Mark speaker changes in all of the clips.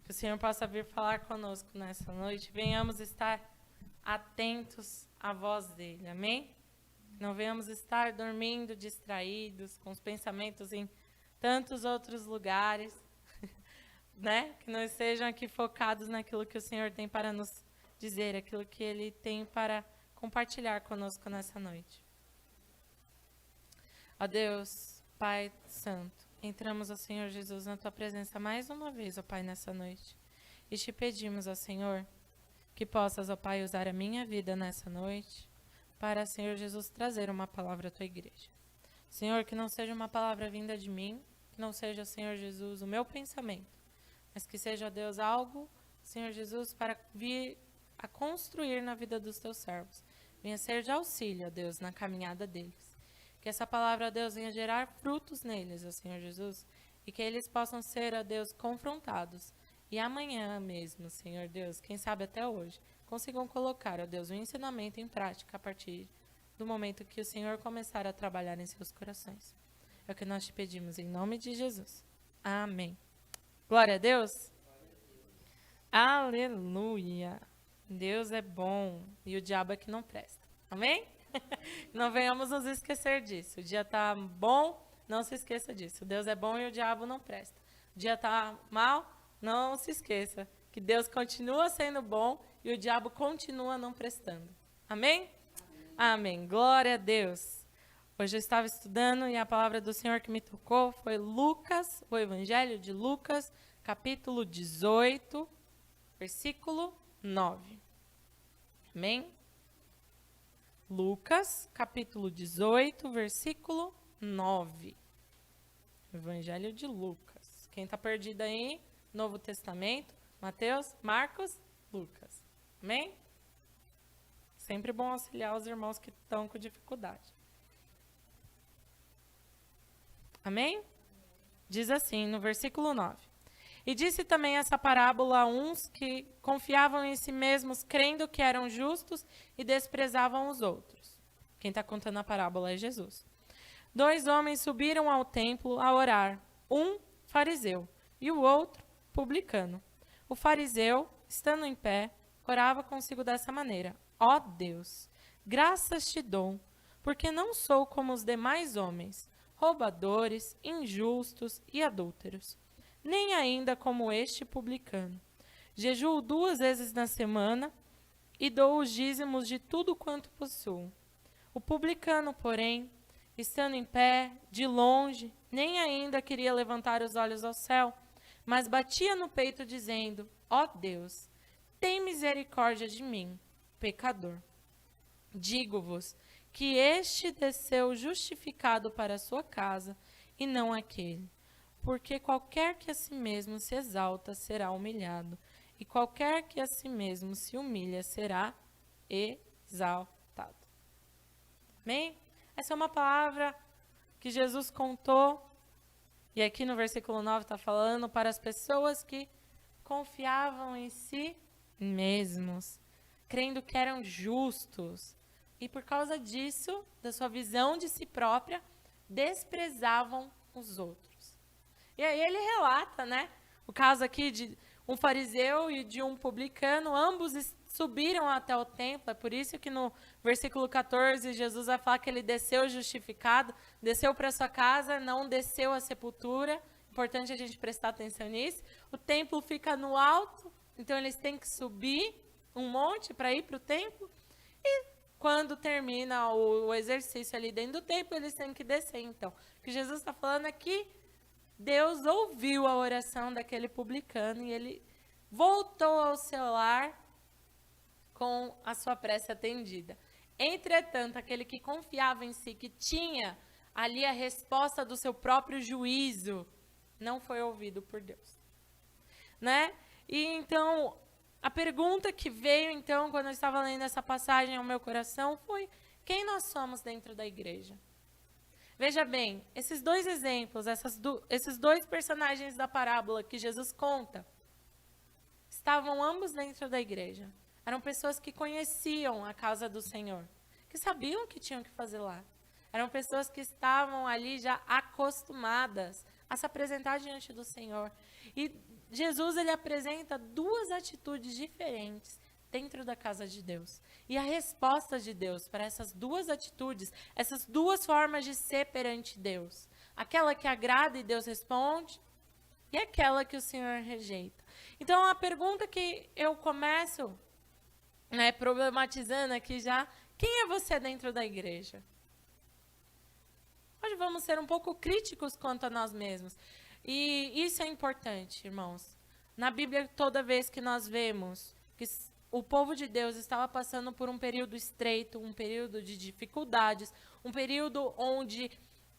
Speaker 1: Que o Senhor possa vir falar conosco nessa noite. Venhamos estar atentos à voz dele. Amém? Não venhamos estar dormindo, distraídos, com os pensamentos em tantos outros lugares, né? Que nós sejam aqui focados naquilo que o Senhor tem para nos dizer, aquilo que Ele tem para compartilhar conosco nessa noite. Ó Deus, Pai Santo, entramos, ó Senhor Jesus, na Tua presença mais uma vez, ó Pai, nessa noite. E te pedimos, ó Senhor, que possas, ó Pai, usar a minha vida nessa noite para, Senhor Jesus, trazer uma palavra à Tua igreja. Senhor, que não seja uma palavra vinda de mim, que não seja, Senhor Jesus, o meu pensamento, mas que seja, ó Deus, algo, Senhor Jesus, para vir a construir na vida dos Teus servos. Venha ser de auxílio, ó Deus, na caminhada deles. Que essa palavra, ó Deus, venha gerar frutos neles, ó Senhor Jesus, e que eles possam ser, ó Deus, confrontados. E amanhã mesmo, Senhor Deus, quem sabe até hoje, consigam colocar, ó Deus, o ensinamento em prática a partir do momento que o Senhor começar a trabalhar em seus corações. É o que nós te pedimos em nome de Jesus. Amém. Glória a Deus. Aleluia. Deus é bom e o diabo é que não presta. Amém? Não venhamos nos esquecer disso. O dia está bom, não se esqueça disso. Deus é bom e o diabo não presta. O dia está mal, não se esqueça que Deus continua sendo bom e o diabo continua não prestando. Amém? Amém. Glória a Deus. Hoje eu estava estudando e a palavra do Senhor que me tocou foi Lucas, o Evangelho de Lucas, capítulo 18, versículo 9. Amém? Lucas, capítulo 18, versículo 9. Evangelho de Lucas. Quem está perdido aí? Novo Testamento, Mateus, Marcos, Lucas. Amém? Sempre bom auxiliar os irmãos que estão com dificuldade. Amém? Diz assim, no versículo 9. E disse também essa parábola a uns que confiavam em si mesmos, crendo que eram justos e desprezavam os outros. Quem está contando a parábola é Jesus. 2 homens subiram ao templo a orar, um fariseu e o outro publicano. O fariseu, estando em pé, orava consigo dessa maneira: ó Deus, graças te dou, porque não sou como os demais homens, roubadores, injustos e adúlteros, nem ainda como este publicano. Jejuo 2 vezes na semana e dou os dízimos de tudo quanto possuo. O publicano, porém, estando em pé, de longe, nem ainda queria levantar os olhos ao céu, mas batia no peito dizendo: ó Deus, tem misericórdia de mim, pecador. Digo-vos que este desceu justificado para a sua casa, e não aquele. Porque qualquer que a si mesmo se exalta será humilhado, e qualquer que a si mesmo se humilha será exaltado. Amém? Essa é uma palavra que Jesus contou, e aqui no versículo 9 está falando para as pessoas que confiavam em si mesmos, crendo que eram justos, e por causa disso, da sua visão de si própria, desprezavam os outros. E aí ele relata, né, o caso aqui de um fariseu e de um publicano, ambos subiram até o templo, é por isso que no versículo 14 Jesus vai falar que ele desceu justificado, desceu para sua casa, não desceu à sepultura. Importante a gente prestar atenção nisso. O templo fica no alto, então eles têm que subir um monte para ir para o templo, e quando termina o exercício ali dentro do templo, eles têm que descer. Então, o que Jesus está falando aqui, Deus ouviu a oração daquele publicano e ele voltou ao seu lar com a sua prece atendida. Entretanto, aquele que confiava em si, que tinha ali a resposta do seu próprio juízo, não foi ouvido por Deus. Né? E então, a pergunta que veio, então, quando eu estava lendo essa passagem ao meu coração foi: quem nós somos dentro da igreja? Veja bem, esses 2 exemplos, esses 2 personagens da parábola que Jesus conta, estavam ambos dentro da igreja. Eram pessoas que conheciam a casa do Senhor, que sabiam o que tinham que fazer lá. Eram pessoas que estavam ali já acostumadas a se apresentar diante do Senhor. E Jesus, ele apresenta duas atitudes diferentes dentro da casa de Deus. E a resposta de Deus para essas duas atitudes, essas duas formas de ser perante Deus. Aquela que agrada e Deus responde, e aquela que o Senhor rejeita. Então, a pergunta que eu começo, problematizando aqui já, quem é você dentro da igreja? Hoje vamos ser um pouco críticos quanto a nós mesmos. E isso é importante, irmãos. Na Bíblia, toda vez que nós vemos que o povo de Deus estava passando por um período estreito, um período de dificuldades, um período onde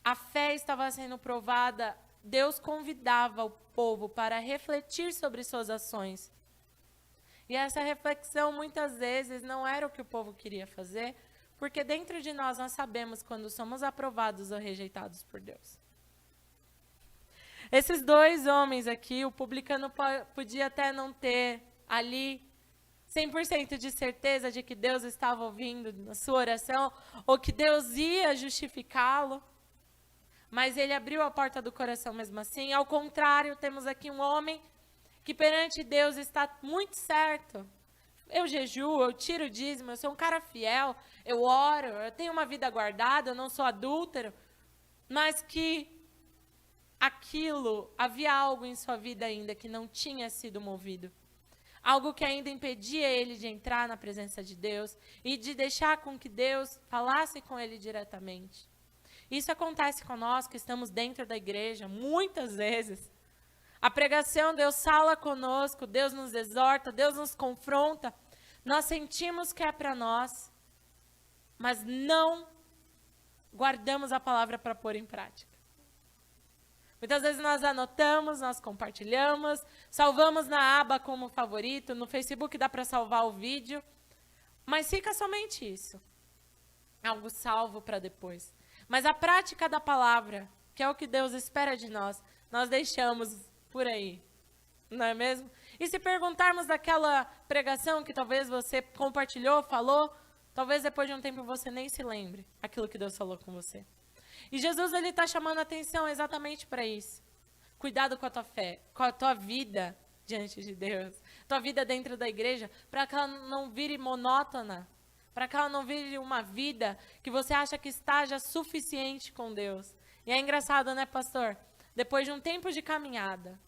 Speaker 1: a fé estava sendo provada, Deus convidava o povo para refletir sobre suas ações. E essa reflexão, muitas vezes, não era o que o povo queria fazer, porque dentro de nós sabemos quando somos aprovados ou rejeitados por Deus. Esses dois homens aqui, o publicano podia até não ter ali 100% de certeza de que Deus estava ouvindo na sua oração, ou que Deus ia justificá-lo, mas ele abriu a porta do coração mesmo assim. Ao contrário, temos aqui um homem que perante Deus está muito certo. Eu jejuo, eu tiro o dízimo, eu sou um cara fiel, eu oro, eu tenho uma vida guardada, eu não sou adúltero, mas que havia algo em sua vida ainda que não tinha sido movido. Algo que ainda impedia ele de entrar na presença de Deus e de deixar com que Deus falasse com ele diretamente. Isso acontece conosco que estamos dentro da igreja, muitas vezes. A pregação, Deus fala conosco, Deus nos exorta, Deus nos confronta. Nós sentimos que é para nós, mas não guardamos a palavra para pôr em prática. Muitas vezes nós anotamos, nós compartilhamos, salvamos na aba como favorito, no Facebook dá para salvar o vídeo, mas fica somente isso. Algo salvo para depois. Mas a prática da palavra, que é o que Deus espera de nós deixamos por aí, não é mesmo? E se perguntarmos daquela pregação que talvez você compartilhou, falou, talvez depois de um tempo você nem se lembre aquilo que Deus falou com você. E Jesus, ele está chamando a atenção exatamente para isso. Cuidado com a tua fé, com a tua vida diante de Deus, tua vida dentro da igreja, para que ela não vire monótona, para que ela não vire uma vida que você acha que está já suficiente com Deus. E é engraçado, né, pastor? Depois de um tempo de caminhada,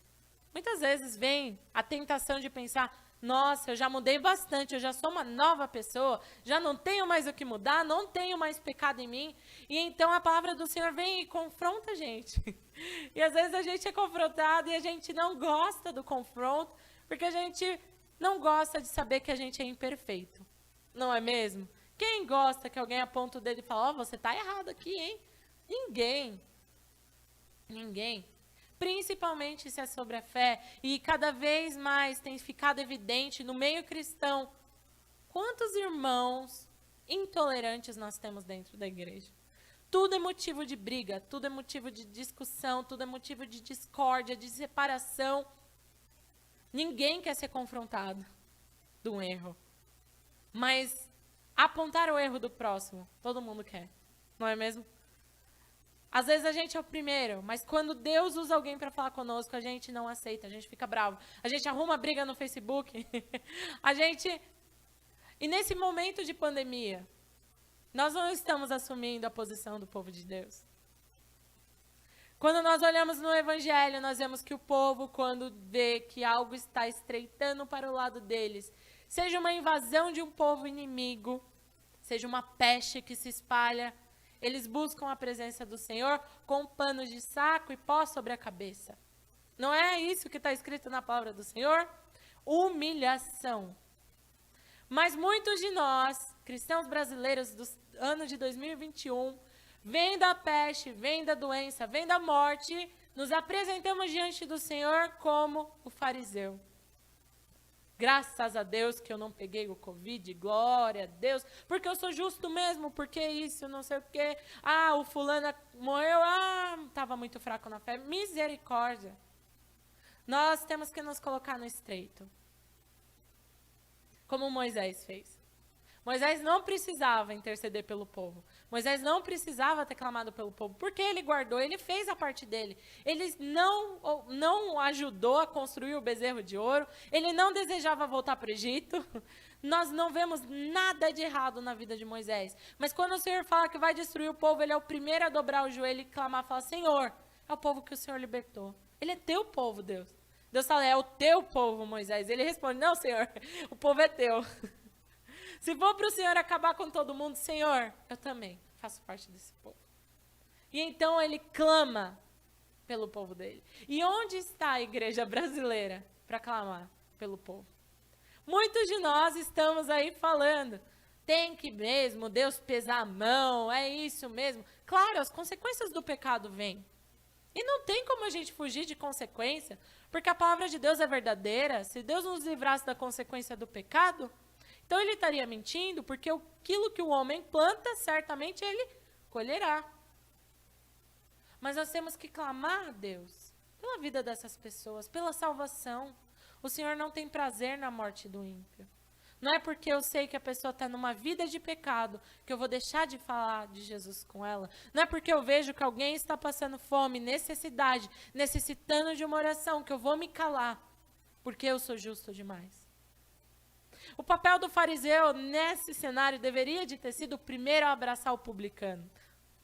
Speaker 1: muitas vezes vem a tentação de pensar, nossa, eu já mudei bastante, eu já sou uma nova pessoa, já não tenho mais o que mudar, não tenho mais pecado em mim. E então a palavra do Senhor vem e confronta a gente. E às vezes a gente é confrontado e a gente não gosta do confronto, porque a gente não gosta de saber que a gente é imperfeito. Não é mesmo? Quem gosta que alguém aponta o dedo e fala, você está errado aqui, hein? Ninguém. Ninguém. Principalmente se é sobre a fé, e cada vez mais tem ficado evidente no meio cristão quantos irmãos intolerantes nós temos dentro da igreja. Tudo é motivo de briga, tudo é motivo de discussão, tudo é motivo de discórdia, de separação. Ninguém quer ser confrontado de um erro, mas apontar o erro do próximo, todo mundo quer, não é mesmo? Às vezes a gente é o primeiro, mas quando Deus usa alguém para falar conosco, a gente não aceita, a gente fica bravo. A gente arruma briga no Facebook. E nesse momento de pandemia, nós não estamos assumindo a posição do povo de Deus. Quando nós olhamos no Evangelho, nós vemos que o povo, quando vê que algo está estreitando para o lado deles, seja uma invasão de um povo inimigo, seja uma peste que se espalha, eles buscam a presença do Senhor com panos de saco e pó sobre a cabeça. Não é isso que está escrito na palavra do Senhor? Humilhação. Mas muitos de nós, cristãos brasileiros do ano de 2021, vem da peste, vem da doença, vem da morte, nos apresentamos diante do Senhor como o fariseu. Graças a Deus que eu não peguei o Covid, glória a Deus, porque eu sou justo mesmo, porque isso, não sei o quê. O fulano morreu, estava muito fraco na fé. Misericórdia. Nós temos que nos colocar no estreito, como Moisés fez. Moisés não precisava interceder pelo povo. Moisés não precisava ter clamado pelo povo, porque ele guardou, ele fez a parte dele. Ele não ajudou a construir o bezerro de ouro, ele não desejava voltar para o Egito. Nós não vemos nada de errado na vida de Moisés. Mas quando o Senhor fala que vai destruir o povo, ele é o primeiro a dobrar o joelho e clamar, falar, Senhor, é o povo que o Senhor libertou. Ele é teu povo, Deus. Deus fala, é o teu povo, Moisés. Ele responde, não, Senhor, o povo é teu. Se for para o Senhor acabar com todo mundo, Senhor, eu também faço parte desse povo. E então ele clama pelo povo dele. E onde está a igreja brasileira para clamar pelo povo? Muitos de nós estamos aí falando, tem que mesmo Deus pesar a mão, é isso mesmo. Claro, as consequências do pecado vêm. E não tem como a gente fugir de consequência, porque a palavra de Deus é verdadeira. Se Deus nos livrasse da consequência do pecado, então ele estaria mentindo, porque aquilo que o homem planta, certamente ele colherá. Mas nós temos que clamar a Deus pela vida dessas pessoas, pela salvação. O Senhor não tem prazer na morte do ímpio. Não é porque eu sei que a pessoa está numa vida de pecado que eu vou deixar de falar de Jesus com ela. Não é porque eu vejo que alguém está passando fome, necessidade, necessitando de uma oração, que eu vou me calar, porque eu sou justo demais. O papel do fariseu nesse cenário deveria de ter sido o primeiro a abraçar o publicano.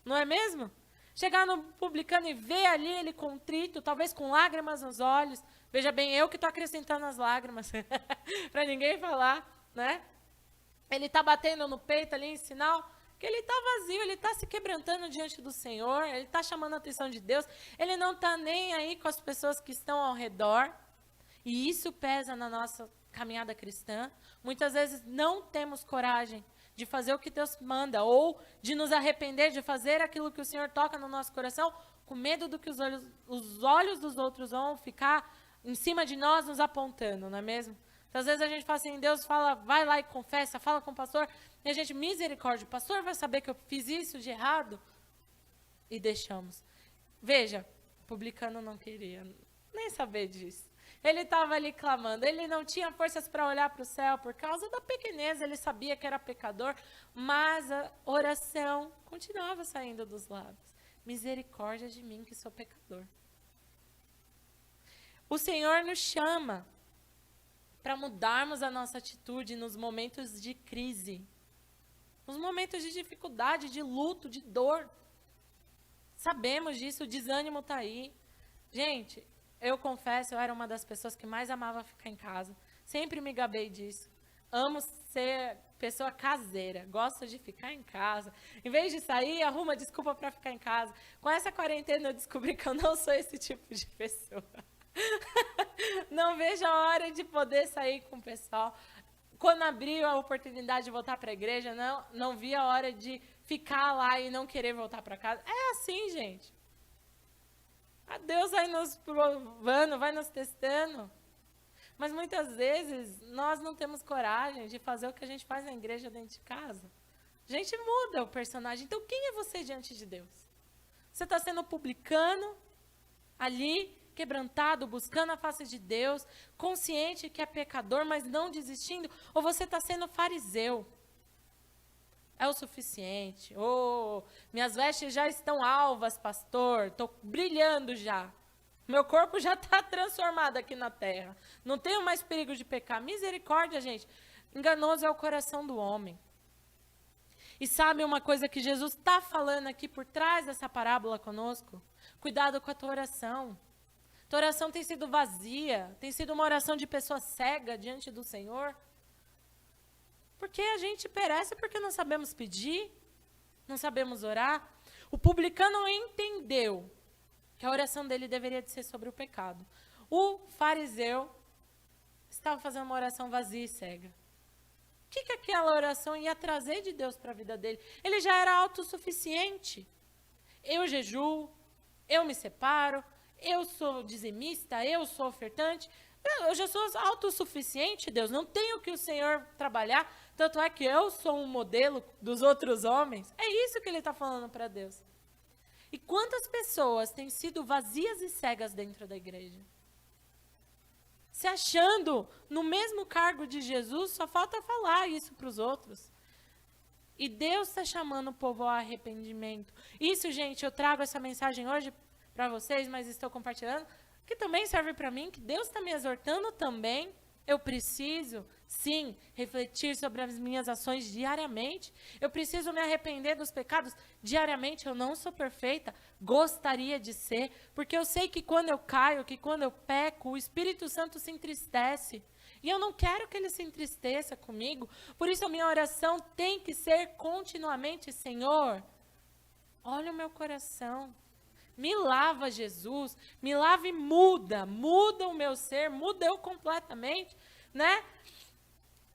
Speaker 1: Não é mesmo? Chegar no publicano e ver ali ele contrito, talvez com lágrimas nos olhos. Veja bem, eu que estou acrescentando as lágrimas, para ninguém falar, né? Ele está batendo no peito ali em sinal que ele está vazio, ele está se quebrantando diante do Senhor, ele está chamando a atenção de Deus, ele não está nem aí com as pessoas que estão ao redor. E isso pesa na nossa caminhada cristã. Muitas vezes não temos coragem de fazer o que Deus manda, ou de nos arrepender de fazer aquilo que o Senhor toca no nosso coração, com medo do que os olhos dos outros vão ficar em cima de nós nos apontando, não é mesmo? Então, às vezes a gente fala assim, Deus fala, vai lá e confessa, fala com o pastor, e a gente, misericórdia, o pastor vai saber que eu fiz isso de errado? E deixamos. Veja, o publicano não queria nem saber disso. Ele estava ali clamando, ele não tinha forças para olhar para o céu por causa da pequenez, ele sabia que era pecador, mas a oração continuava saindo dos lábios. Misericórdia de mim que sou pecador. O Senhor nos chama para mudarmos a nossa atitude nos momentos de crise, nos momentos de dificuldade, de luto, de dor. Sabemos disso, o desânimo está aí. Gente, eu confesso, eu era uma das pessoas que mais amava ficar em casa. Sempre me gabei disso. Amo ser pessoa caseira. Gosto de ficar em casa. Em vez de sair, arruma desculpa para ficar em casa. Com essa quarentena eu descobri que eu não sou esse tipo de pessoa. Não vejo a hora de poder sair com o pessoal. Quando abriu a oportunidade de voltar para a igreja, não vi a hora de ficar lá e não querer voltar para casa. É assim, gente. Deus vai nos provando, vai nos testando. Mas muitas vezes nós não temos coragem de fazer o que a gente faz na igreja dentro de casa. A gente muda o personagem. Então quem é você diante de Deus? Você está sendo publicano, ali, quebrantado, buscando a face de Deus, consciente que é pecador, mas não desistindo? Ou você está sendo fariseu? É o suficiente. Oh, minhas vestes já estão alvas, pastor. Estou brilhando já. Meu corpo já está transformado aqui na terra. Não tenho mais perigo de pecar. Misericórdia, gente. Enganoso é o coração do homem. E sabe uma coisa que Jesus está falando aqui por trás dessa parábola conosco? Cuidado com a tua oração. Tua oração tem sido vazia. Tem sido uma oração de pessoa cega diante do Senhor. Porque a gente perece porque não sabemos pedir, não sabemos orar. O publicano entendeu que a oração dele deveria de ser sobre o pecado. O fariseu estava fazendo uma oração vazia e cega. O que aquela oração ia trazer de Deus para a vida dele? Ele já era autossuficiente. Eu jejuo, eu me separo, eu sou dizimista, eu sou ofertante. Eu já sou autossuficiente, Deus, não tenho que o Senhor trabalhar, tanto é que eu sou um modelo dos outros homens. É isso que ele está falando para Deus. E quantas pessoas têm sido vazias e cegas dentro da igreja? Se achando no mesmo cargo de Jesus, só falta falar isso para os outros. E Deus está chamando o povo ao arrependimento. Isso, gente, eu trago essa mensagem hoje para vocês, mas estou compartilhando, que também serve para mim, que Deus está me exortando também. Eu preciso, sim, refletir sobre as minhas ações diariamente. Eu preciso me arrepender dos pecados diariamente. Eu não sou perfeita, gostaria de ser, porque eu sei que quando eu caio, que quando eu peco, o Espírito Santo se entristece. E eu não quero que ele se entristeça comigo. Por isso a minha oração tem que ser continuamente, Senhor, olha o meu coração. Me lava, Jesus, me lava e muda o meu ser, muda eu completamente, né?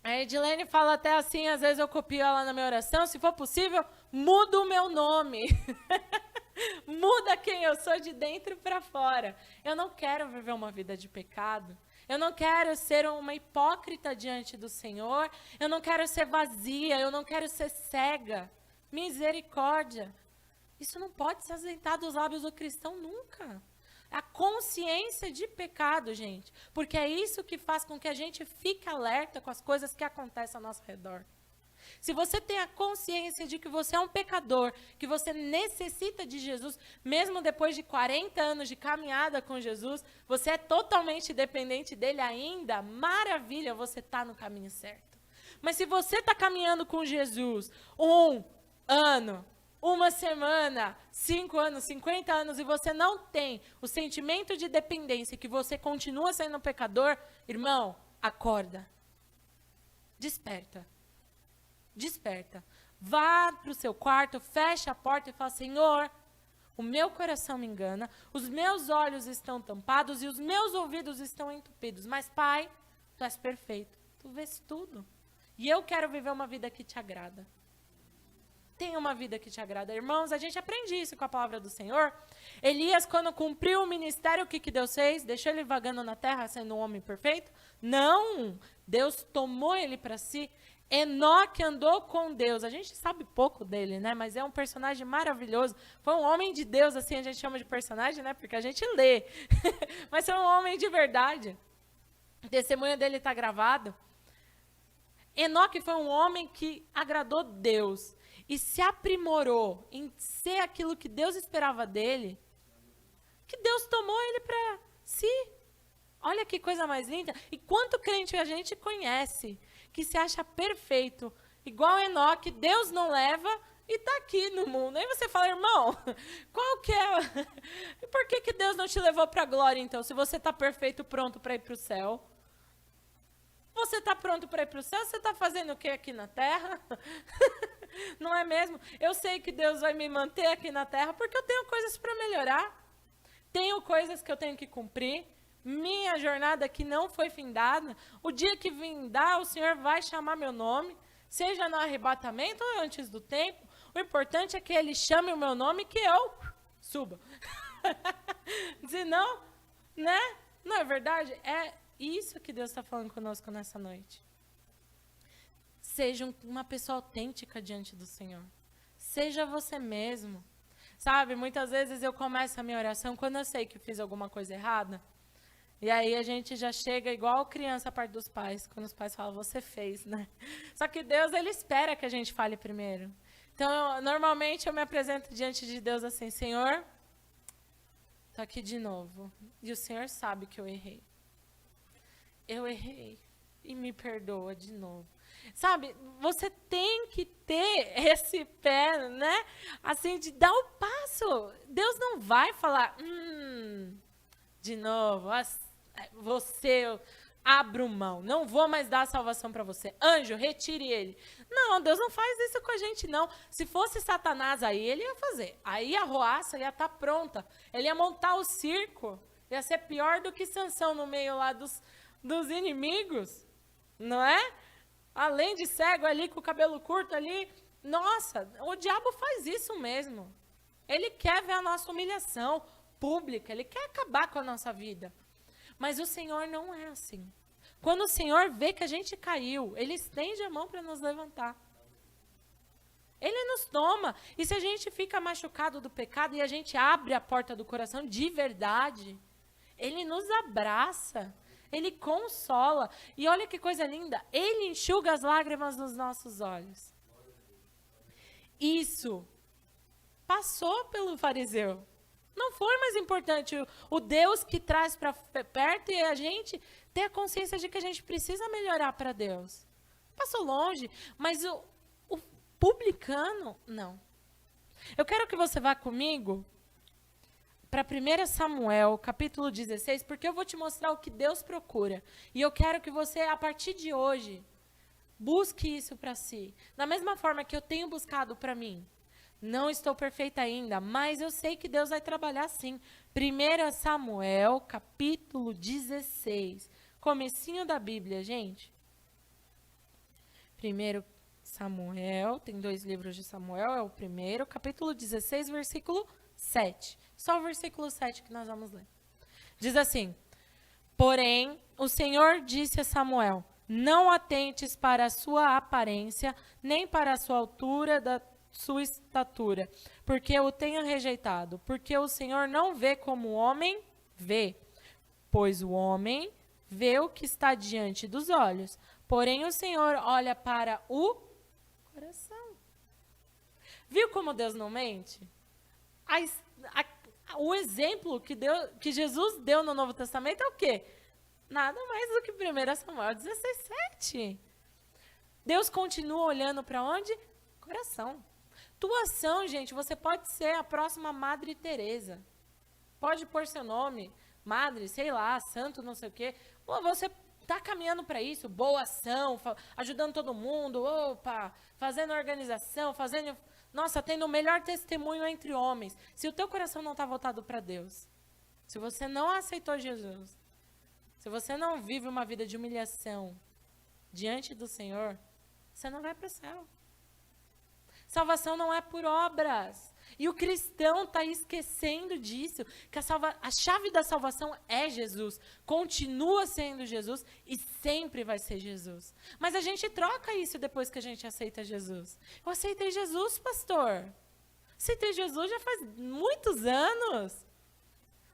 Speaker 1: A Edilene fala até assim, às vezes eu copio ela na minha oração, se for possível, muda o meu nome. Muda quem eu sou de dentro para fora. Eu não quero viver uma vida de pecado. Eu não quero ser uma hipócrita diante do Senhor. Eu não quero ser vazia, eu não quero ser cega. Misericórdia. Isso não pode se ausentar dos lábios do cristão nunca. A consciência de pecado, gente. Porque é isso que faz com que a gente fique alerta com as coisas que acontecem ao nosso redor. Se você tem a consciência de que você é um pecador, que você necessita de Jesus, mesmo depois de 40 anos de caminhada com Jesus, você é totalmente dependente dele ainda, maravilha, você está no caminho certo. Mas se você está caminhando com Jesus 1 ano, 1 semana, 5 anos, 50 anos, e você não tem o sentimento de dependência, que você continua sendo um pecador, irmão, acorda. Desperta. Desperta. Vá para o seu quarto, fecha a porta e fala, Senhor, o meu coração me engana, os meus olhos estão tampados e os meus ouvidos estão entupidos. Mas, Pai, Tu és perfeito, Tu vês tudo. E eu quero viver uma vida que Te agrada. Tenha uma vida que Te agrada. Irmãos, a gente aprende isso com a palavra do Senhor. Elias, quando cumpriu o ministério, o que Deus fez? Deixou ele vagando na terra, sendo um homem perfeito? Não! Deus tomou ele para si. Enoque andou com Deus. A gente sabe pouco dele, né? Mas é um personagem maravilhoso. Foi um homem de Deus, assim a gente chama de personagem, né? Porque a gente lê. Mas foi um homem de verdade. O testemunho dele está gravado. Enoque foi um homem que agradou Deus e se aprimorou em ser aquilo que Deus esperava dele, que Deus tomou ele para si. Olha que coisa mais linda. E quanto crente a gente conhece, que se acha perfeito, igual Enoque, Deus não leva e está aqui no mundo. Aí você fala, irmão, qual que é? Por que Deus não te levou para a glória, então, se você está perfeito, pronto para ir para o céu? Você está pronto para ir para o céu? Você está fazendo o que aqui na terra? Não é mesmo? Eu sei que Deus vai me manter aqui na terra porque eu tenho coisas para melhorar. Tenho coisas que eu tenho que cumprir. Minha jornada aqui não foi findada. O dia que vindar, o Senhor vai chamar meu nome, seja no arrebatamento ou antes do tempo. O importante é que Ele chame o meu nome e que eu suba. Se não, né? Não é verdade? É isso que Deus está falando conosco nessa noite. Seja uma pessoa autêntica diante do Senhor. Seja você mesmo. Sabe, muitas vezes eu começo a minha oração quando eu sei que eu fiz alguma coisa errada. E aí a gente já chega igual criança a parte dos pais, quando os pais falam, você fez, né? Só que Deus, Ele espera que a gente fale primeiro. Então, normalmente eu me apresento diante de Deus assim, Senhor, tô aqui de novo. E o Senhor sabe que eu errei. Eu errei e me perdoa de novo. Sabe, você tem que ter esse pé, né? Assim, de dar o passo. Deus não vai falar, de novo, você, abro mão, não vou mais dar a salvação para você. Anjo, retire ele. Não, Deus não faz isso com a gente, não. Se fosse Satanás aí, ele ia fazer. Aí a roaça ia estar pronta. Ele ia montar o circo. Ia ser pior do que Sansão no meio lá dos inimigos, não é? Além de cego ali, com o cabelo curto ali. Nossa, o diabo faz isso mesmo. Ele quer ver a nossa humilhação pública, ele quer acabar com a nossa vida. Mas o Senhor não é assim. Quando o Senhor vê que a gente caiu, Ele estende a mão para nos levantar. Ele nos toma. E se a gente fica machucado do pecado e a gente abre a porta do coração de verdade, Ele nos abraça. Ele consola. E olha que coisa linda. Ele enxuga as lágrimas dos nossos olhos. isso passou pelo fariseu. Não foi mais importante o Deus que traz para perto e a gente ter a consciência de que a gente precisa melhorar para Deus. Passou longe, mas o publicano, não. Eu quero que você vá comigo para 1 Samuel, capítulo 16, porque eu vou te mostrar o que Deus procura. E eu quero que você, a partir de hoje, busque isso para si. Da mesma forma que eu tenho buscado para mim. Não estou perfeita ainda, mas eu sei que Deus vai trabalhar sim. 1 Samuel, capítulo 16. Comecinho da Bíblia, gente. 1 Samuel, tem 2 livros de Samuel, é o primeiro, capítulo 16, versículo 7. Só o versículo 7 que nós vamos ler. Diz assim: porém, o Senhor disse a Samuel, não atentes para a sua aparência, nem para a sua altura da sua estatura, porque eu o tenho rejeitado, porque o Senhor não vê como o homem vê, pois o homem vê o que está diante dos olhos, porém o Senhor olha para o coração. Viu como Deus não mente? O exemplo que Jesus deu no Novo Testamento é o quê? Nada mais do que 1 Samuel 16, 7. Deus continua olhando para onde? Coração. Tua ação, gente, você pode ser a próxima Madre Teresa. Pode pôr seu nome, Madre, sei lá, santo, não sei o quê. Ou você está caminhando para isso, boa ação, ajudando todo mundo, opa, fazendo organização, nossa, tendo o melhor testemunho entre homens. Se o teu coração não está voltado para Deus, se você não aceitou Jesus, se você não vive uma vida de humilhação diante do Senhor, você não vai para o céu. Salvação não é por obras. E o cristão está esquecendo disso, que a chave da salvação é Jesus. Continua sendo Jesus e sempre vai ser Jesus. Mas a gente troca isso depois que a gente aceita Jesus. Eu aceitei Jesus, pastor. Aceitei Jesus já faz muitos anos.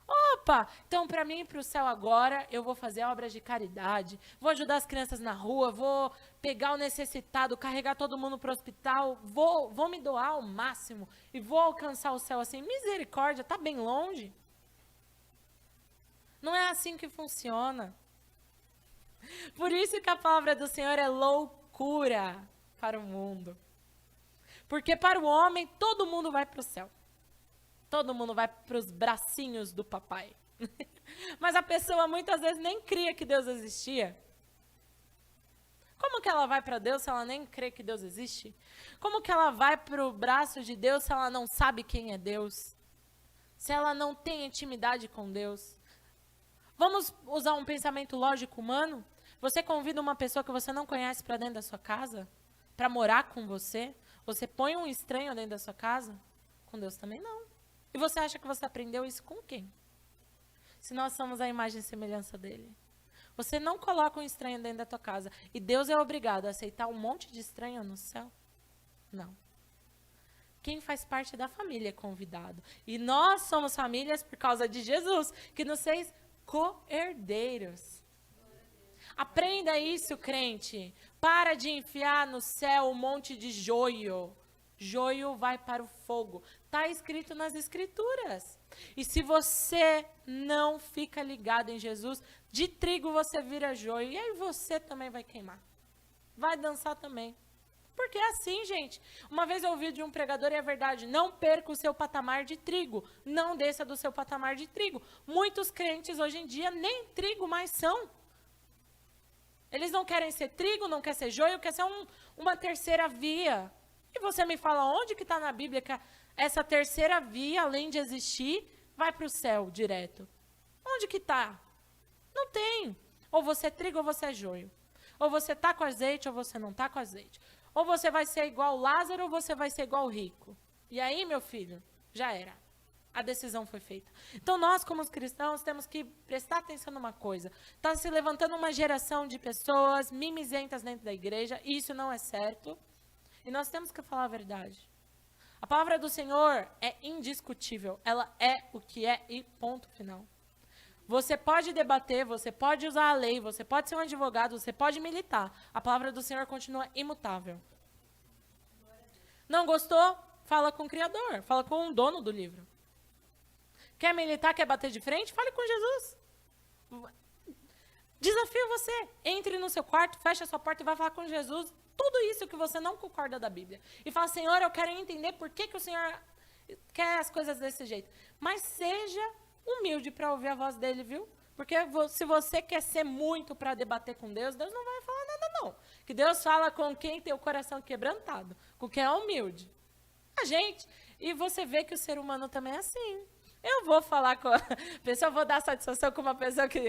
Speaker 1: Opa, então para mim ir para o céu agora, eu vou fazer obras de caridade, vou ajudar as crianças na rua, vou pegar o necessitado, carregar todo mundo para o hospital, vou me doar ao máximo e vou alcançar o céu assim. Misericórdia, está bem longe. Não é assim que funciona. Por isso que a palavra do Senhor é loucura para o mundo. Porque para o homem, todo mundo vai para o céu. Todo mundo vai para os bracinhos do papai. Mas a pessoa muitas vezes nem cria que Deus existia. Como que ela vai para Deus se ela nem crê que Deus existe? Como que ela vai para o braço de Deus se ela não sabe quem é Deus? Se ela não tem intimidade com Deus? Vamos usar um pensamento lógico humano? Você convida uma pessoa que você não conhece para dentro da sua casa? Para morar com você? Você põe um estranho dentro da sua casa? Com Deus também não. E você acha que você aprendeu isso com quem? Se nós somos a imagem e semelhança dele. Você não coloca um estranho dentro da tua casa. E Deus é obrigado a aceitar um monte de estranho no céu? Não. Quem faz parte da família é convidado. E nós somos famílias por causa de Jesus, que nos fez co-herdeiros. Aprenda isso, crente. Para de enfiar no céu um monte de joio. Joio vai para o fogo. Está escrito nas Escrituras. E se você não fica ligado em Jesus, de trigo você vira joio. E aí você também vai queimar. Vai dançar também. Porque é assim, gente. Uma vez eu ouvi de um pregador e é verdade. Não perca o seu patamar de trigo. Não desça do seu patamar de trigo. Muitos crentes hoje em dia nem trigo mais são. Eles não querem ser trigo, não quer ser joio, quer ser uma terceira via. E você me fala onde que está na Bíblia que essa terceira via, além de existir, vai para o céu direto? Onde que está? Não tem. Ou você é trigo ou você é joio. Ou você está com azeite ou você não está com azeite. Ou você vai ser igual Lázaro ou você vai ser igual rico. E aí, meu filho, já era. A decisão foi feita. Então, nós, como cristãos, temos que prestar atenção numa coisa. Está se levantando uma geração de pessoas mimizentas dentro da igreja. E isso não é certo. E nós temos que falar a verdade. A palavra do Senhor é indiscutível. Ela é o que é e ponto final. Você pode debater, você pode usar a lei, você pode ser um advogado, você pode militar. A palavra do Senhor continua imutável. Não gostou? Fala com o Criador, fala com o dono do livro. Quer militar, quer bater de frente? Fale com Jesus. Desafio você, entre no seu quarto, feche a sua porta e vai falar com Jesus tudo isso que você não concorda da Bíblia. E fala, Senhor, eu quero entender por que o Senhor quer as coisas desse jeito. Mas seja humilde para ouvir a voz dele, viu? Porque se você quer ser muito para debater com Deus, Deus não vai falar nada, não. Que Deus fala com quem tem o coração quebrantado, com quem é humilde. A gente. E você vê que o ser humano também é assim. Eu vou falar com a pessoa, vou dar satisfação com uma pessoa que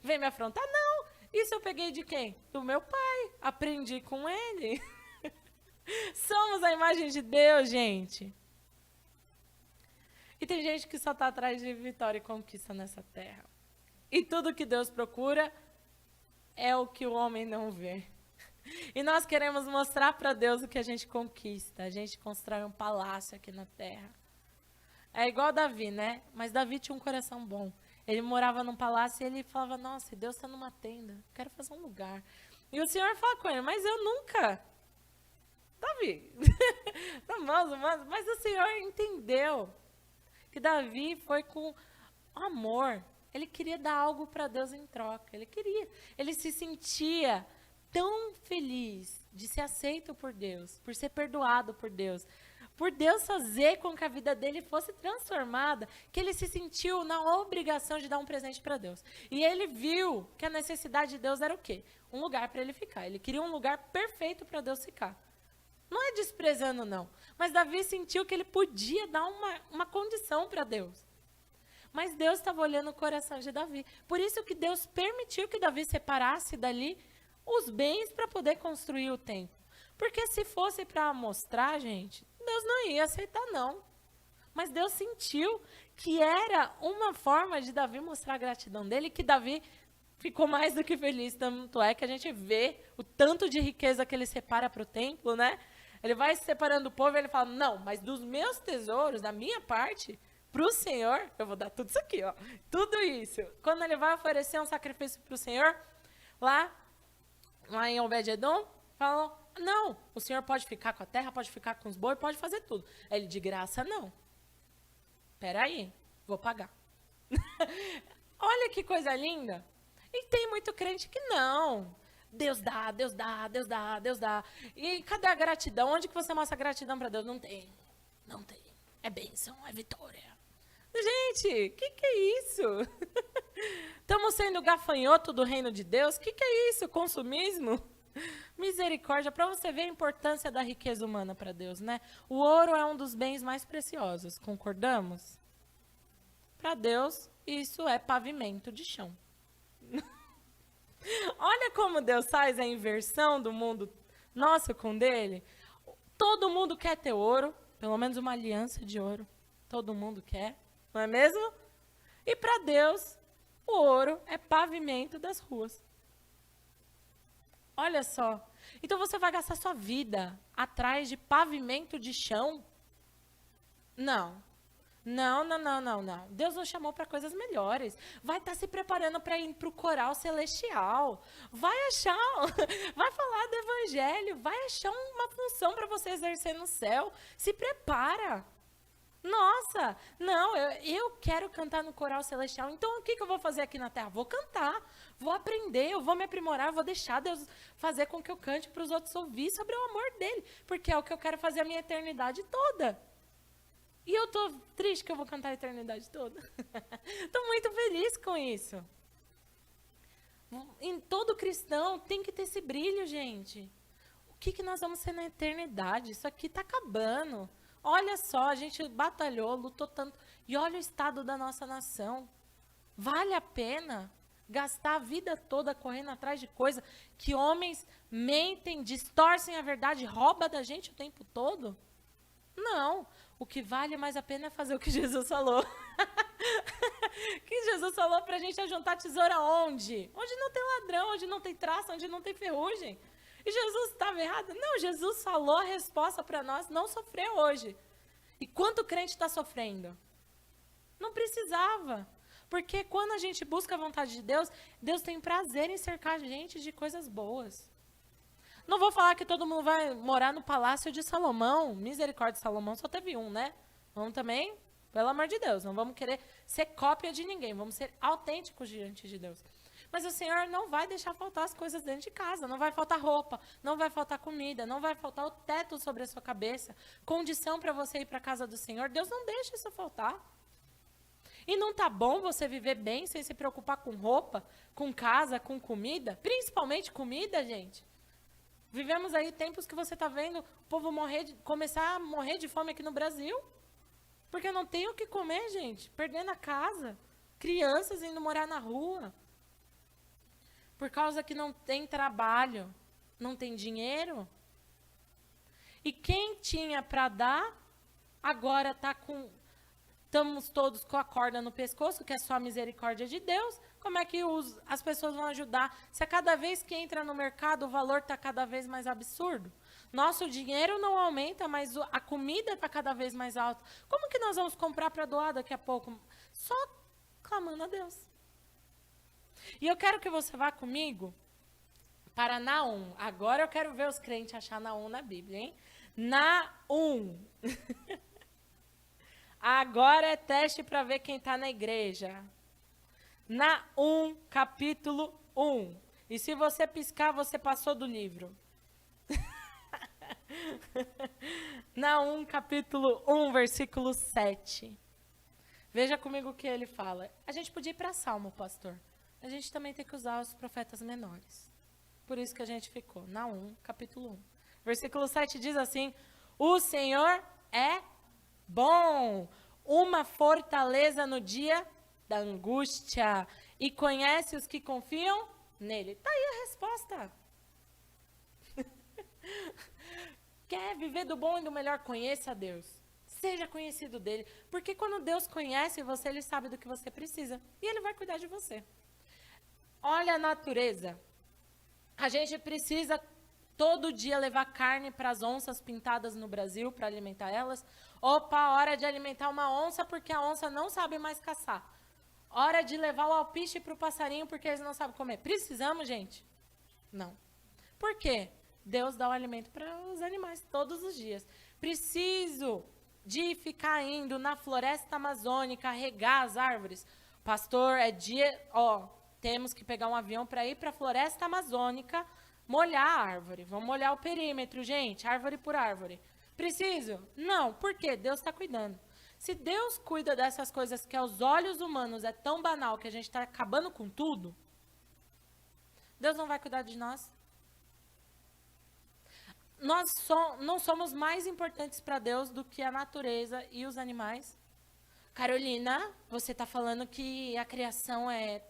Speaker 1: vem me afrontar? Não. Isso eu peguei de quem? Do meu pai. Aprendi com ele. Somos a imagem de Deus, gente. E tem gente que só está atrás de vitória e conquista nessa terra. E tudo que Deus procura é o que o homem não vê. E nós queremos mostrar para Deus o que a gente conquista. A gente constrói um palácio aqui na terra. É igual Davi, né? Mas Davi tinha um coração bom. Ele morava num palácio e ele falava, nossa, Deus está numa tenda. Quero fazer um lugar. E o Senhor fala com ele, mas eu nunca. Davi. Mas o Senhor entendeu que Davi foi com amor. Ele queria dar algo para Deus em troca. Ele queria. Ele se sentia tão feliz de ser aceito por Deus, por ser perdoado por Deus fazer com que a vida dele fosse transformada, que ele se sentiu na obrigação de dar um presente para Deus. E ele viu que a necessidade de Deus era o quê? Um lugar para ele ficar. Ele queria um lugar perfeito para Deus ficar. Não é desprezando, não. Mas Davi sentiu que ele podia dar uma condição para Deus. Mas Deus estava olhando o coração de Davi. Por isso que Deus permitiu que Davi separasse dali os bens para poder construir o templo. Porque se fosse para mostrar, gente, Deus não ia aceitar, não. Mas Deus sentiu que era uma forma de Davi mostrar a gratidão dele, que Davi ficou mais do que feliz. Tanto é que a gente vê o tanto de riqueza que ele separa para o templo, né? Ele vai separando o povo e ele fala, não, mas dos meus tesouros, da minha parte, para o Senhor, eu vou dar tudo isso aqui, ó. Tudo isso. Quando ele vai oferecer um sacrifício para o Senhor, lá em Obed-Edom, falam, não, o Senhor pode ficar com a terra, pode ficar com os bois, pode fazer tudo. Ele, de graça, não. Peraí, vou pagar. Olha que coisa linda. E tem muito crente que não. Deus dá, Deus dá, Deus dá, Deus dá. E cadê a gratidão? Onde que você mostra gratidão para Deus? Não tem, não tem. É bênção, é vitória. Gente, que é isso? Estamos sendo gafanhoto do reino de Deus? Que é isso? Consumismo? Misericórdia, para você ver a importância da riqueza humana para Deus, né? O ouro é um dos bens mais preciosos, concordamos? Para Deus, isso é pavimento de chão. Olha como Deus faz a inversão do mundo nosso com dele. Todo mundo quer ter ouro, pelo menos uma aliança de ouro. Todo mundo quer, não é mesmo? E para Deus, o ouro é pavimento das ruas. Olha só. Então você vai gastar sua vida atrás de pavimento de chão? Não. Não. Deus nos chamou para coisas melhores. Vai estar se preparando para ir para o coral celestial. Vai falar do evangelho, vai achar uma função para você exercer no céu. Se prepara. Nossa, não, eu quero cantar no coral celestial, então o que eu vou fazer aqui na terra? Vou cantar, vou aprender, eu vou me aprimorar, vou deixar Deus fazer com que eu cante para os outros ouvir sobre o amor dele, porque é o que eu quero fazer a minha eternidade toda. E eu tô triste que eu vou cantar a eternidade toda. Tô muito feliz com isso. Em todo cristão tem que ter esse brilho, gente. O que nós vamos ser na eternidade? Isso aqui tá acabando. Olha só, a gente batalhou, lutou tanto. E olha o estado da nossa nação. Vale a pena gastar a vida toda correndo atrás de coisa que homens mentem, distorcem a verdade, roubam da gente o tempo todo? Não. O que vale mais a pena é fazer o que Jesus falou. Que Jesus falou para a gente juntar tesoura onde? Onde não tem ladrão, onde não tem traça, onde não tem ferrugem. E Jesus estava errado? Não, Jesus falou a resposta para nós não sofrer hoje. E quanto crente está sofrendo? Não precisava. Porque quando a gente busca a vontade de Deus, Deus tem prazer em cercar a gente de coisas boas. Não vou falar que todo mundo vai morar no Palácio de Salomão. Misericórdia de Salomão, só teve um, né? Vamos também, pelo amor de Deus, não vamos querer ser cópia de ninguém. Vamos ser autênticos diante de Deus. Mas o Senhor não vai deixar faltar as coisas dentro de casa. Não vai faltar roupa, não vai faltar comida, não vai faltar o teto sobre a sua cabeça. Condição para você ir para a casa do Senhor. Deus não deixa isso faltar. E não tá bom você viver bem sem se preocupar com roupa, com casa, com comida? Principalmente comida, gente. Vivemos aí tempos que você está vendo o povo começar a morrer de fome aqui no Brasil. Porque não tem o que comer, gente. Perdendo a casa. Crianças indo morar na rua. Por causa que não tem trabalho. Não tem dinheiro. E quem tinha para dar, agora está com... Estamos todos com a corda no pescoço, que é só a misericórdia de Deus. Como é que as pessoas vão ajudar? Se a cada vez que entra no mercado, o valor está cada vez mais absurdo. Nosso dinheiro não aumenta, mas a comida está cada vez mais alta. Como que nós vamos comprar para doar daqui a pouco? Só clamando a Deus. E eu quero que você vá comigo para Naum. Agora eu quero ver os crentes achar Naum na Bíblia, hein? Naum. Agora é teste para ver quem está na igreja. Naum, capítulo 1. E se você piscar, você passou do livro. Naum, capítulo 1, versículo 7. Veja comigo o que ele fala. A gente podia ir para Salmo, pastor. A gente também tem que usar os profetas menores. Por isso que a gente ficou. Naum, capítulo 1. Versículo 7 diz assim: o Senhor é bom, uma fortaleza no dia da angústia, e conhece os que confiam nele. Está aí a resposta. Quer viver do bom e do melhor? Conheça a Deus. Seja conhecido dele. Porque quando Deus conhece você, ele sabe do que você precisa. E ele vai cuidar de você. Olha a natureza. A gente precisa todo dia levar carne para as onças pintadas no Brasil para alimentar elas. Opa, hora de alimentar uma onça porque a onça não sabe mais caçar. Hora de levar o alpiste para o passarinho porque eles não sabem comer. Precisamos, gente? Não. Por quê? Deus dá o alimento para os animais todos os dias. Preciso de ficar indo na floresta amazônica regar as árvores. Pastor, é dia... temos que pegar um avião para ir para a floresta amazônica molhar a árvore. Vamos molhar o perímetro, gente, árvore por árvore. Preciso? Não. Por quê? Deus está cuidando. Se Deus cuida dessas coisas que aos olhos humanos é tão banal que a gente está acabando com tudo, Deus não vai cuidar de nós? Nós não somos mais importantes para Deus do que a natureza e os animais. Carolina, você está falando que a criação é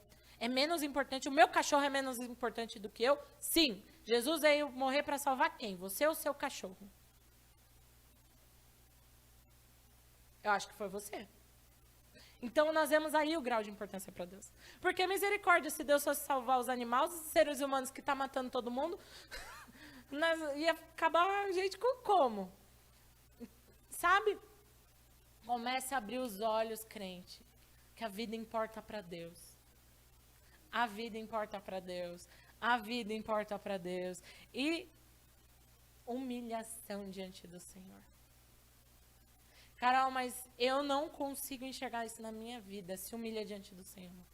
Speaker 1: menos importante, o meu cachorro é menos importante do que eu? Sim. Jesus veio morrer para salvar quem? Você ou seu cachorro? Eu acho que foi você. Então, nós vemos aí o grau de importância para Deus. Porque misericórdia, se Deus fosse salvar os animais, os seres humanos que estão matando todo mundo, ia acabar a gente com como? Sabe? Comece a abrir os olhos, crente, que a vida importa para Deus. A vida importa para Deus. A vida importa para Deus. E humilhação diante do Senhor. Carol, mas eu não consigo enxergar isso na minha vida. Se humilha diante do Senhor.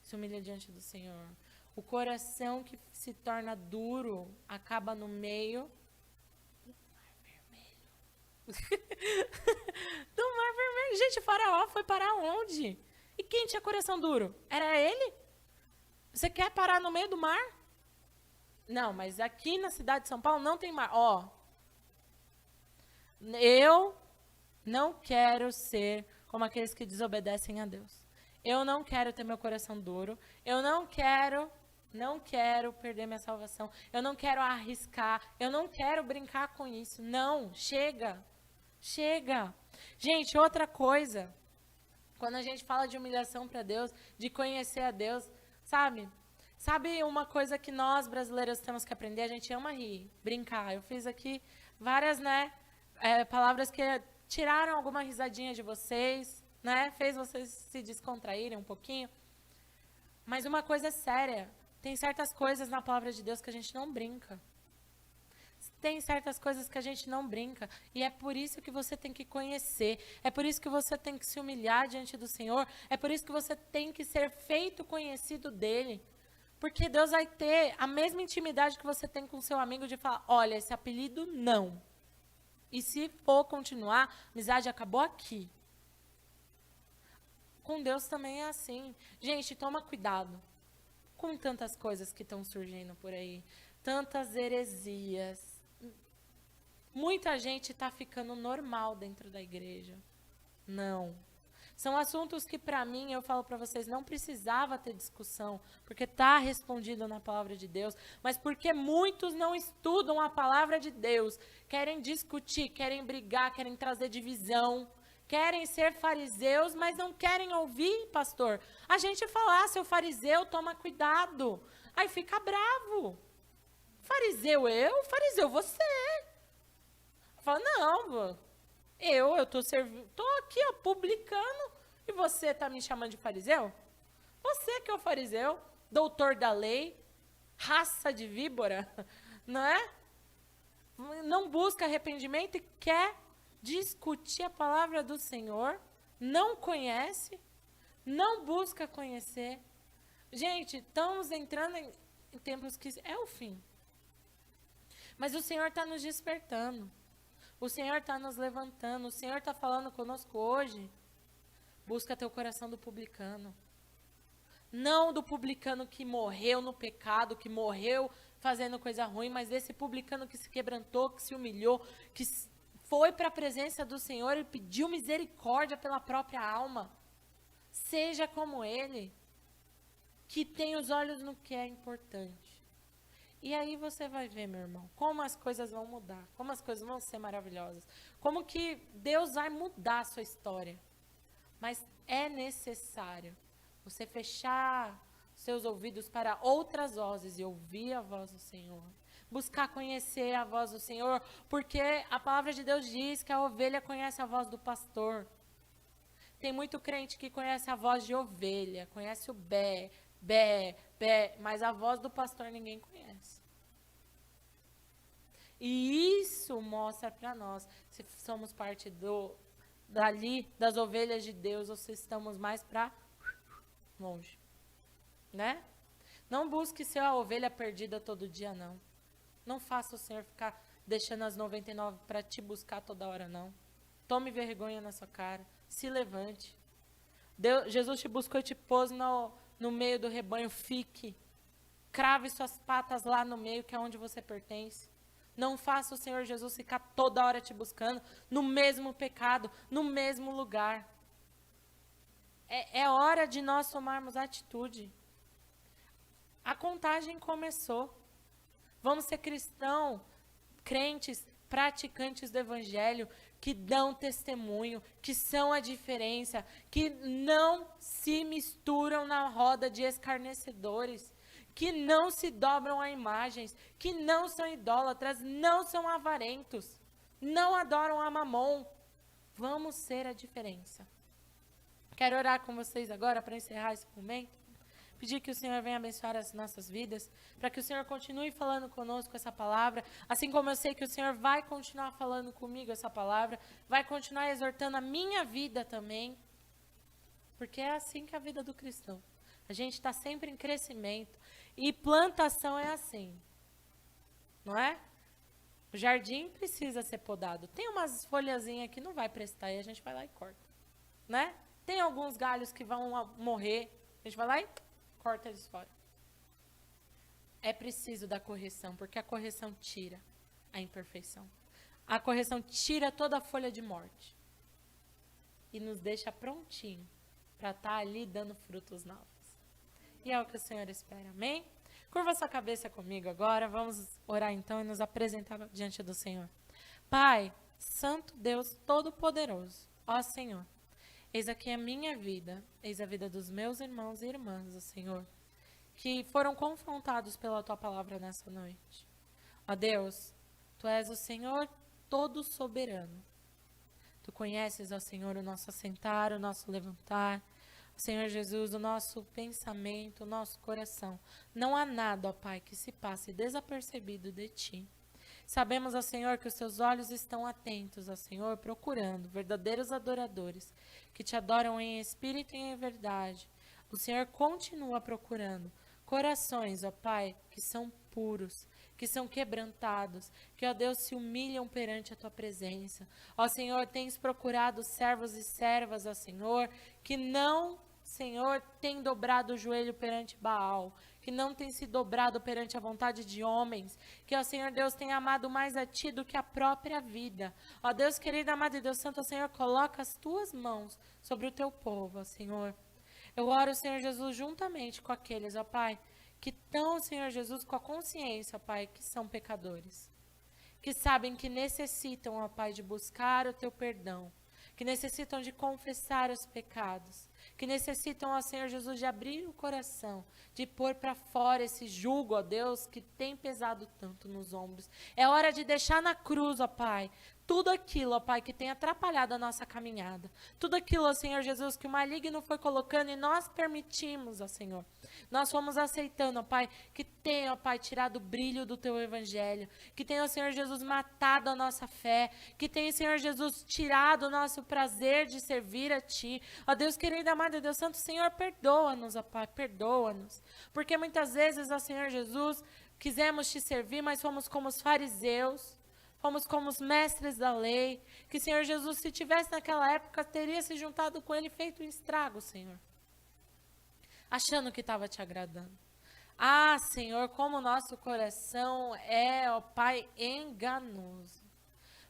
Speaker 1: Se humilha diante do Senhor. O coração que se torna duro acaba no meio do Mar Vermelho. Do Mar Vermelho. Gente, o Faraó foi parar onde? E quem tinha coração duro? Era ele? Você quer parar no meio do mar? Não, mas aqui na cidade de São Paulo não tem mar. Eu não quero ser como aqueles que desobedecem a Deus. Eu não quero ter meu coração duro. Eu não quero perder minha salvação. Eu não quero arriscar. Eu não quero brincar com isso. Não, chega. Chega. Gente, outra coisa. Quando a gente fala de humilhação para Deus, de conhecer a Deus, sabe uma coisa que nós brasileiros temos que aprender? A gente ama rir, brincar. Eu fiz aqui várias, palavras que tiraram alguma risadinha de vocês, fez vocês se descontraírem um pouquinho. Mas uma coisa é séria, tem certas coisas na palavra de Deus que a gente não brinca. Tem certas coisas que a gente não brinca. E é por isso que você tem que conhecer. É por isso que você tem que se humilhar diante do Senhor. É por isso que você tem que ser feito conhecido dele. Porque Deus vai ter a mesma intimidade que você tem com seu amigo de falar, olha, esse apelido não. E se for continuar, a amizade acabou aqui. Com Deus também é assim. Gente, toma cuidado com tantas coisas que estão surgindo por aí. Tantas heresias. Muita gente está ficando normal dentro da igreja. Não. São assuntos que, para mim, eu falo para vocês, não precisava ter discussão, porque está respondido na palavra de Deus, mas porque muitos não estudam a palavra de Deus, querem discutir, querem brigar, querem trazer divisão, querem ser fariseus, mas não querem ouvir, pastor. A gente fala, seu fariseu, toma cuidado. Aí fica bravo. Fariseu eu? Fariseu você. Fala, não, eu tô servindo, tô aqui, ó, publicando, e você tá me chamando de fariseu? Você que é o fariseu, doutor da lei, raça de víbora, não é? Não busca arrependimento e quer discutir a palavra do Senhor, não conhece, não busca conhecer. Gente, estamos entrando em tempos que é o fim. Mas o Senhor está nos despertando. O Senhor está nos levantando, o Senhor está falando conosco hoje. Busca teu coração do publicano. Não do publicano que morreu no pecado, que morreu fazendo coisa ruim, mas desse publicano que se quebrantou, que se humilhou, que foi para a presença do Senhor e pediu misericórdia pela própria alma. Seja como ele, que tem os olhos no que é importante. E aí você vai ver, meu irmão, como as coisas vão mudar, como as coisas vão ser maravilhosas, como que Deus vai mudar a sua história. Mas é necessário você fechar seus ouvidos para outras vozes e ouvir a voz do Senhor. Buscar conhecer a voz do Senhor, porque a palavra de Deus diz que a ovelha conhece a voz do pastor. Tem muito crente que conhece a voz de ovelha, conhece o bé, mas a voz do pastor ninguém conhece. E isso mostra para nós se somos parte das ovelhas de Deus ou se estamos mais para longe, né? Não busque ser a ovelha perdida todo dia, não. Não faça o Senhor ficar deixando as 99 para te buscar toda hora, não. Tome vergonha na sua cara, se levante. Jesus te buscou e te pôs no meio do rebanho, fique. Crave suas patas lá no meio, que é onde você pertence. Não faça o Senhor Jesus ficar toda hora te buscando, no mesmo pecado, no mesmo lugar. É hora de nós tomarmos atitude. A contagem começou. Vamos ser crentes, praticantes do Evangelho, que dão testemunho, que são a diferença, que não se misturam na roda de escarnecedores, que não se dobram a imagens, que não são idólatras, não são avarentos, não adoram a Mamon. Vamos ser a diferença. Quero orar com vocês agora para encerrar esse momento. Pedir que o Senhor venha abençoar as nossas vidas, para que o Senhor continue falando conosco essa palavra, assim como eu sei que o Senhor vai continuar falando comigo essa palavra, vai continuar exortando a minha vida também, porque é assim que é a vida do cristão. A gente está sempre em crescimento, e plantação é assim, não é? O jardim precisa ser podado. Tem umas folhazinhas que não vai prestar, e a gente vai lá e corta, né? Tem alguns galhos que vão morrer, a gente vai lá e corta eles fora. É preciso da correção, porque a correção tira a imperfeição. A correção tira toda a folha de morte e nos deixa prontinho para estar ali dando frutos novos. E é o que o Senhor espera, amém? Curva sua cabeça comigo agora, vamos orar então e nos apresentar diante do Senhor. Pai, Santo Deus Todo-Poderoso, ó Senhor, eis aqui a minha vida, eis a vida dos meus irmãos e irmãs, ó Senhor, que foram confrontados pela Tua palavra nessa noite. Ó Deus, Tu és o Senhor todo soberano. Tu conheces, ó Senhor, o nosso assentar, o nosso levantar, Senhor Jesus, o nosso pensamento, o nosso coração. Não há nada, ó Pai, que se passe desapercebido de Ti. Sabemos, ó Senhor, que os teus olhos estão atentos, ó Senhor, procurando verdadeiros adoradores, que te adoram em espírito e em verdade. O Senhor continua procurando corações, ó Pai, que são puros, que são quebrantados, que, ó Deus, se humilham perante a tua presença. Ó Senhor, tens procurado servos e servas, ó Senhor, que não, Senhor, têm dobrado o joelho perante Baal, que não têm se dobrado perante a vontade de homens, que, ó Senhor Deus, tem amado mais a Ti do que a própria vida. Ó Deus querido, amado e Deus santo, ó Senhor, coloca as Tuas mãos sobre o Teu povo, ó Senhor. Eu oro, Senhor Jesus, juntamente com aqueles, ó Pai, que estão, Senhor Jesus, com a consciência, ó Pai, que são pecadores, que sabem que necessitam, ó Pai, de buscar o Teu perdão, que necessitam de confessar os pecados, que necessitam, ó Senhor Jesus, de abrir o coração, de pôr para fora esse jugo, ó Deus, que tem pesado tanto nos ombros. É hora de deixar na cruz, ó Pai, tudo aquilo, ó Pai, que tem atrapalhado a nossa caminhada. Tudo aquilo, ó Senhor Jesus, que o maligno foi colocando e nós permitimos, ó Senhor. Nós fomos aceitando, ó Pai, que tem, ó Pai, tirado o brilho do Teu Evangelho. Que tem, ó Senhor Jesus, matado a nossa fé. Que tem, Senhor Jesus, tirado o nosso prazer de servir a Ti. Ó Deus querido, amado Deus Santo, Senhor, perdoa-nos, ó Pai, perdoa-nos. Porque muitas vezes, ó Senhor Jesus, quisemos Te servir, mas fomos como os fariseus. Fomos como os mestres da lei, que, Senhor Jesus, se tivesse naquela época, teria se juntado com ele e feito um estrago, Senhor. Achando que estava te agradando. Ah, Senhor, como o nosso coração é, ó Pai, enganoso.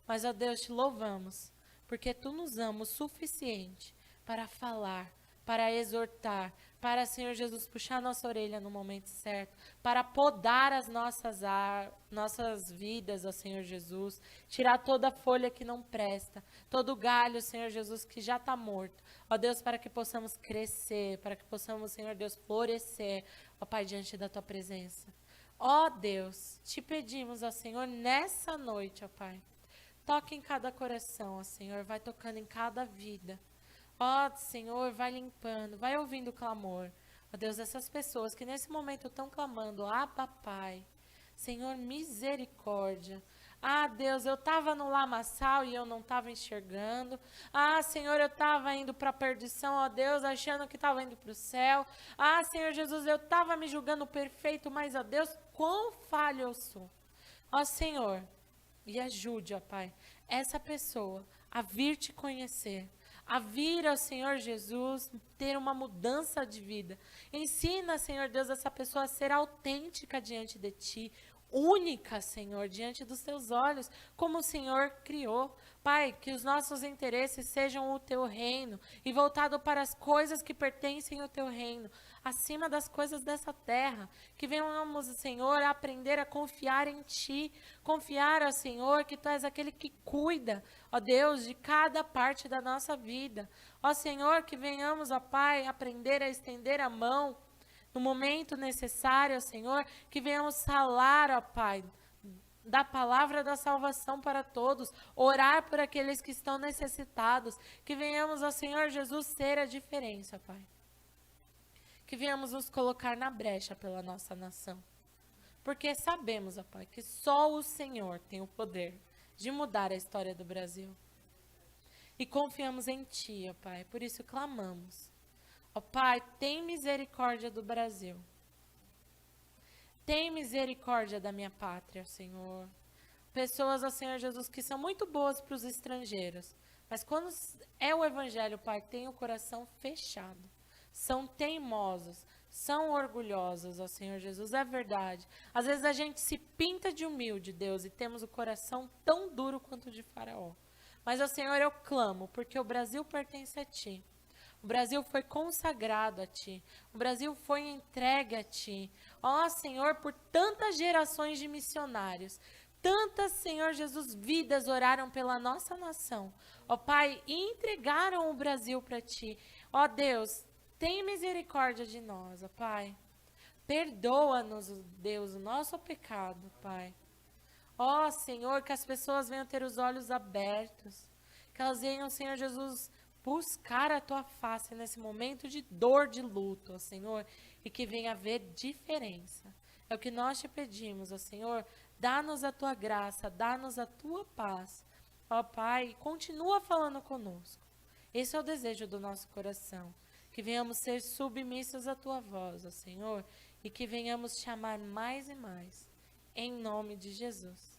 Speaker 1: Mas, ó Deus, te louvamos, porque Tu nos amas o suficiente para falar, para exortar, para, Senhor Jesus, puxar nossa orelha no momento certo, para podar as nossas vidas, ó Senhor Jesus, tirar toda a folha que não presta, todo galho, Senhor Jesus, que já está morto. Ó Deus, para que possamos crescer, para que possamos, Senhor Deus, florescer, ó Pai, diante da Tua presença. Ó Deus, te pedimos, ó Senhor, nessa noite, ó Pai, toque em cada coração, ó Senhor, vai tocando em cada vida. Ó Senhor, vai limpando, vai ouvindo o clamor. Ó Deus, essas pessoas que nesse momento estão clamando, Pai, Senhor, misericórdia. Ah, Deus, eu estava no lamaçal e eu não estava enxergando. Ah, Senhor, eu estava indo para a perdição, ó Deus, achando que estava indo para o céu. Ah, Senhor Jesus, eu estava me julgando perfeito, mas, ó Deus, quão falho eu sou. Ó Senhor, e ajude, ó Pai, essa pessoa a vir Te conhecer, a vir ao Senhor Jesus, ter uma mudança de vida. Ensina, Senhor Deus, essa pessoa a ser autêntica diante de Ti, única, Senhor, diante dos Teus olhos, como o Senhor criou. Pai, que os nossos interesses sejam o Teu reino e voltado para as coisas que pertencem ao Teu reino, acima das coisas dessa terra. Que venhamos, Senhor, a aprender a confiar em Ti, confiar, ó Senhor, que Tu és aquele que cuida, ó Deus, de cada parte da nossa vida. Ó Senhor, que venhamos, ó Pai, aprender a estender a mão no momento necessário, ó Senhor, que venhamos falar, ó Pai, da palavra da salvação para todos, orar por aqueles que estão necessitados, que venhamos, ó Senhor Jesus, ser a diferença, Pai. Que venhamos nos colocar na brecha pela nossa nação. Porque sabemos, ó Pai, que só o Senhor tem o poder de mudar a história do Brasil. E confiamos em Ti, ó Pai, por isso clamamos. Ó Pai, tem misericórdia do Brasil. Tem misericórdia da minha pátria, Senhor. Pessoas, ó Senhor Jesus, que são muito boas para os estrangeiros. Mas quando é o Evangelho, Pai, tem o coração fechado. São teimosos, são orgulhosos, ó Senhor Jesus, é verdade. Às vezes a gente se pinta de humilde, Deus, e temos o coração tão duro quanto o de Faraó. Mas, ó Senhor, eu clamo, porque o Brasil pertence a Ti. O Brasil foi consagrado a Ti. O Brasil foi entregue a Ti. Ó Senhor, por tantas gerações de missionários, tantas, Senhor Jesus, vidas oraram pela nossa nação. Ó Pai, e entregaram o Brasil para Ti. Ó Deus, tem misericórdia de nós, ó Pai. Perdoa-nos, Deus, o nosso pecado, Pai. Ó Senhor, que as pessoas venham ter os olhos abertos. Que elas venham, Senhor Jesus, buscar a Tua face nesse momento de dor, de luto, ó Senhor. E que venha haver diferença. É o que nós Te pedimos, ó Senhor. Dá-nos a tua graça, dá-nos a tua paz. Ó Pai, continua falando conosco. Esse é o desejo do nosso coração. Que venhamos ser submissos à tua voz, ó Senhor, e que venhamos te amar mais e mais. Em nome de Jesus.